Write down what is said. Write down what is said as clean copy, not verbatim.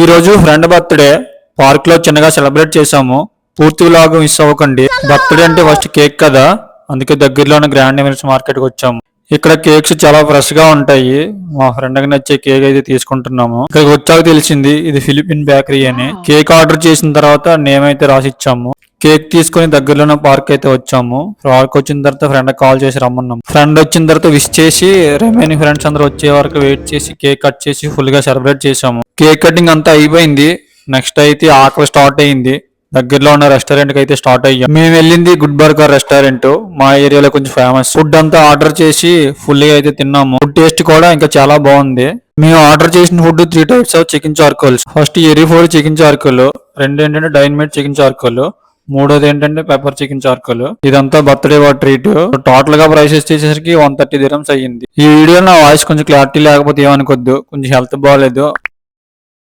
ఈ రోజు friend birthday park లో చిన్నగా సెలబ్రేట్ చేసాము. పూర్తి వ్లాగ్ మిస్ అవ్వకండి. బర్త్డే అంటే ఫస్ట్ కేక్ కదా, అందుకే దగ్గరలో ఉన్న గ్రాండ్ ఎమిరేట్స్ మార్కెట్ కి వచ్చాము. ఇక్కడ కేక్స్ చాలా ఫ్రెష్ గా ఉంటాయి. మా ఫ్రెండ్ కి నచ్చే కేక్ అయితే తీసుకుంటున్నాము. ఇక్కడికి వచ్చాక తెలిసింది ఇది ఫిలిపిన్ బేకరీ అని. కేక్ ఆర్డర్ చేసిన తర్వాత నేమ్ అయితే రాసి ఇచ్చాము. కేక్ తీసుకుని దగ్గరలోనే పార్క్ అయితే వచ్చాము. పార్క్ వచ్చిన తర్వాత ఫ్రెండ్ కాల్ చేసి రమ్మన్నాం. ఫ్రెండ్ వచ్చిన తర్వాత విష్ చేసి రిమైనింగ్ ఫ్రెండ్స్ అందరూ వచ్చే వరకు వెయిట్ చేసి కేక్ కట్ చేసి ఫుల్ గా సెలబ్రేట్ చేసాము. కేక్ కటింగ్ అంతా అయిపోయింది. నెక్స్ట్ అయితే ఆకలి స్టార్ట్ అయింది. దగ్గరలో ఉన్న రెస్టారెంట్ కి అయితే స్టార్ట్ అయ్యాం. మేము వెళ్ళింది గుడ్ బర్గర్ రెస్టారెంట్, మా ఏరియాలో కొంచెం ఫేమస్. ఫుడ్ అంతా ఆర్డర్ చేసి ఫుల్ గా అయితే తిన్నాము. ఫుడ్ టేస్ట్ కూడా ఇంకా చాలా బాగుంది. మేము ఆర్డర్ చేసిన food 3 types of chicken charcoals. First ఎరిఫోర్ చికెన్ చార్కోల్, రెండు ఏంటంటే డైనమేట్ చికెన్ చార్కోల్, మూడోది ఏంటంటే పెప్పర్ చికెన్ చార్కోల్. ఇదంతా బర్త్డే ట్రీట్. టోటల్ గా ప్రైస్ వచ్చేసరికి 130 dirhams అయ్యింది. ఈ వీడియో నా వాయిస్ కొంచెం క్లారిటీ లేకపోతే ఏమనుకోద్దు, కొంచెం హెల్త్ బాగాలేదు.